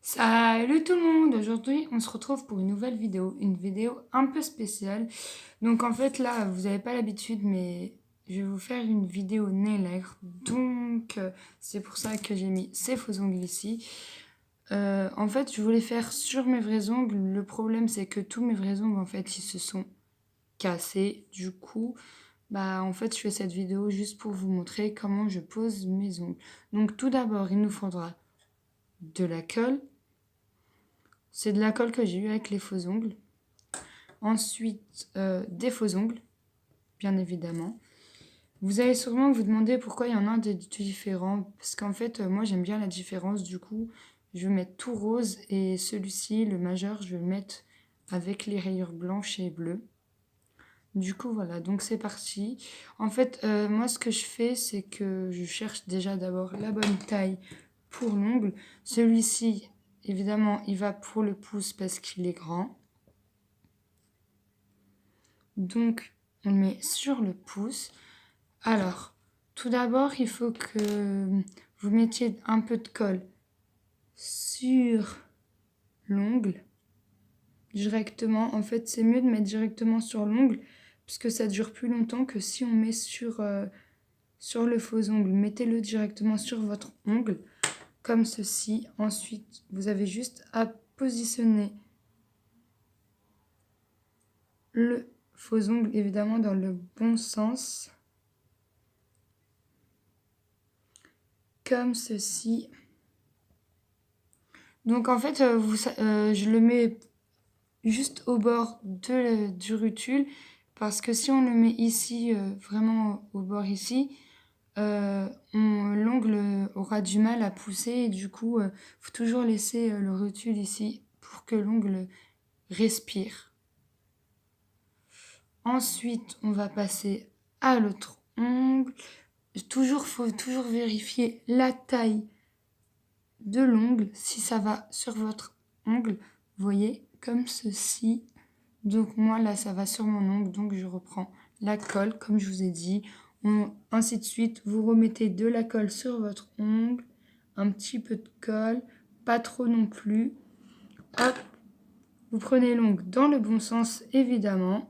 Salut tout le monde! Aujourd'hui, on se retrouve pour une vidéo un peu spéciale. Donc en fait là, vous n'avez pas l'habitude, mais je vais vous faire une vidéo nez lèvres. Donc c'est pour ça que j'ai mis ces faux ongles ici. En fait, je voulais faire sur mes vrais ongles. Le problème, c'est que tous mes vrais ongles, en fait, ils se sont cassés. Du coup, bah en fait, je fais cette vidéo juste pour vous montrer comment je pose mes ongles. Donc tout d'abord, il nous faudra de la colle. C'est de la colle que j'ai eue avec les faux ongles. Ensuite, des faux ongles, bien évidemment. Vous allez sûrement vous demander pourquoi il y en a des différents. Parce qu'en fait, moi, j'aime bien la différence. Du coup, je vais mettre tout rose. Et celui-ci, le majeur, je vais le mettre avec les rayures blanches et bleues. Du coup, voilà. Donc, c'est parti. En fait, moi, ce que je fais, c'est que je cherche déjà d'abord la bonne taille pour l'ongle. Celui-ci, évidemment, il va pour le pouce parce qu'il est grand. Donc, on le met sur le pouce. Alors, tout d'abord, il faut que vous mettiez un peu de colle sur l'ongle, directement. En fait, c'est mieux de mettre directement sur l'ongle, puisque ça dure plus longtemps que si on met sur le faux ongle. Mettez-le directement sur votre ongle, comme ceci. Ensuite, vous avez juste à positionner le faux ongle, évidemment, dans le bon sens. Comme ceci. Donc en fait, je le mets juste au bord du rutule parce que si on le met ici, vraiment au bord ici, l'ongle aura du mal à pousser et du coup, faut toujours laisser le rutule ici pour que l'ongle respire. Ensuite, on va passer à l'autre ongle. Faut toujours vérifier la taille de l'ongle, si ça va sur votre ongle, vous voyez, comme ceci. Donc moi là ça va sur mon ongle, donc je reprends la colle comme je vous ai dit. Ainsi de suite, vous remettez de la colle sur votre ongle, un petit peu de colle, pas trop non plus. Hop, vous prenez l'ongle dans le bon sens évidemment.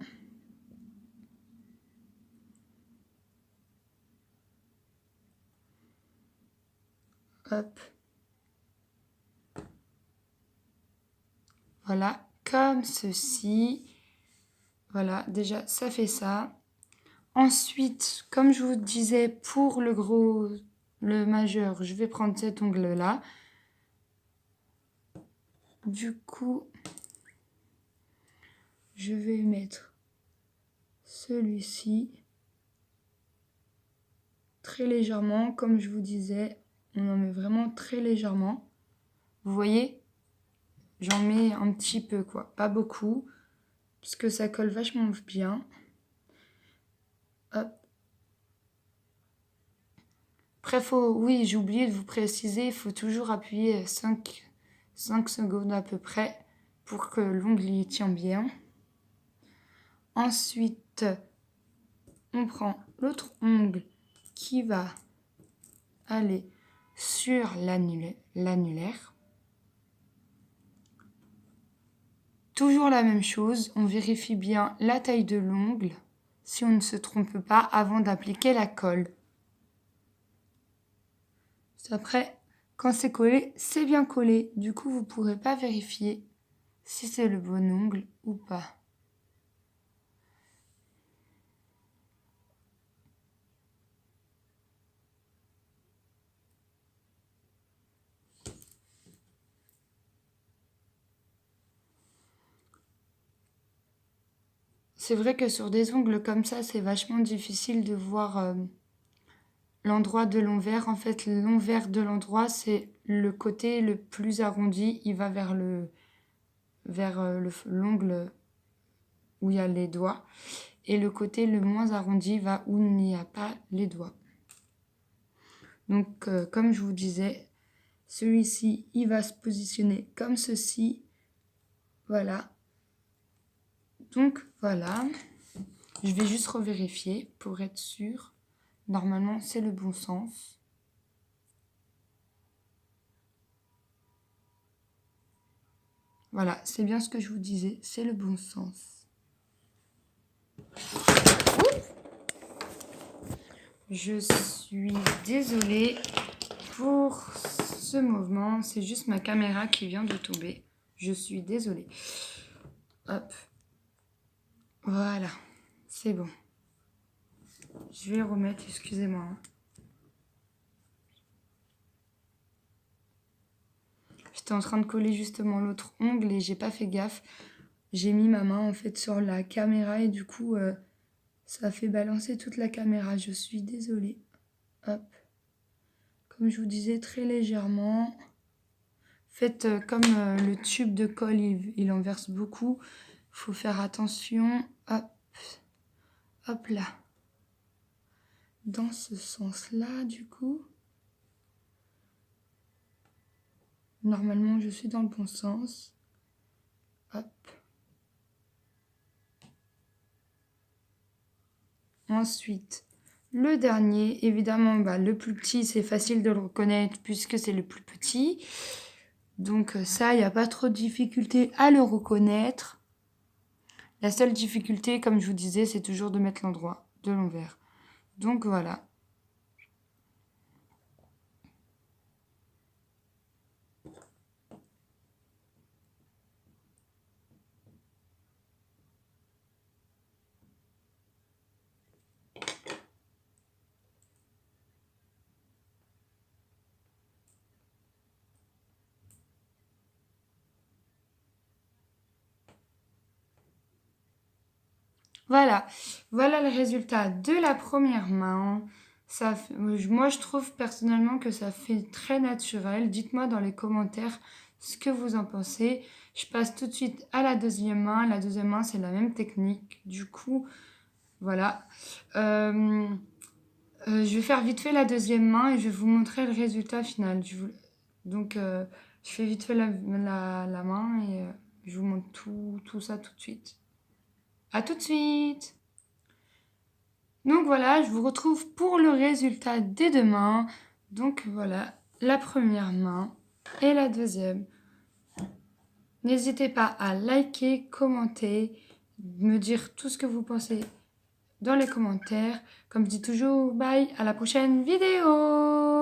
Hop. Voilà, comme ceci. Voilà, déjà ça fait ça. Ensuite, comme je vous disais, pour le majeur, je vais prendre cet ongle-là. Du coup, je vais mettre celui-ci très légèrement. Comme je vous disais, on en met vraiment très légèrement. Vous voyez, j'en mets un petit peu, quoi. Pas beaucoup, parce que ça colle vachement bien. Hop. Après, oui, j'ai oublié de vous préciser, il faut toujours appuyer 5 secondes à peu près pour que l'ongle y tient bien. Ensuite, on prend l'autre ongle qui va aller sur l'annulaire. Toujours la même chose, on vérifie bien la taille de l'ongle, si on ne se trompe pas, avant d'appliquer la colle. Après, quand c'est collé, c'est bien collé. Du coup, vous ne pourrez pas vérifier si c'est le bon ongle ou pas. C'est vrai que sur des ongles comme ça, c'est vachement difficile de voir l'endroit de l'envers. En fait, l'envers de l'endroit, c'est le côté le plus arrondi. Il va vers l'ongle où il y a les doigts. Et le côté le moins arrondi va où il n'y a pas les doigts. Donc, comme je vous disais, celui-ci, il va se positionner comme ceci. Voilà. Donc, voilà. Je vais juste revérifier pour être sûre. Normalement, c'est le bon sens. Voilà, c'est bien ce que je vous disais, c'est le bon sens. Je suis désolée pour ce mouvement, c'est juste ma caméra qui vient de tomber. Je suis désolée. Hop. Voilà, c'est bon. Je vais remettre, excusez-moi. J'étais en train de coller justement l'autre ongle et j'ai pas fait gaffe. J'ai mis ma main en fait sur la caméra et du coup ça a fait balancer toute la caméra. Je suis désolée. Hop. Comme je vous disais, très légèrement. Faites comme le tube de colle, il en verse beaucoup. Il faut faire attention. Hop. Hop là. Dans ce sens-là, du coup. Normalement, je suis dans le bon sens. Hop. Ensuite, le dernier, évidemment, le plus petit, c'est facile de le reconnaître puisque c'est le plus petit. Donc ça, il n'y a pas trop de difficulté à le reconnaître. La seule difficulté, comme je vous disais, c'est toujours de mettre l'endroit de l'envers. Donc voilà. Voilà, voilà le résultat de la première main. Moi, je trouve personnellement que ça fait très naturel. Dites-moi dans les commentaires ce que vous en pensez. Je passe tout de suite à la deuxième main. La deuxième main, c'est la même technique. Du coup, voilà. Je vais faire vite fait la deuxième main et je vais vous montrer le résultat final. Donc, je fais vite fait la main et je vous montre tout ça tout de suite. À tout de suite! Donc voilà, je vous retrouve pour le résultat des deux mains. Donc voilà, la première main et la deuxième. N'hésitez pas à liker, commenter, me dire tout ce que vous pensez dans les commentaires. Comme je dis toujours, bye, à la prochaine vidéo!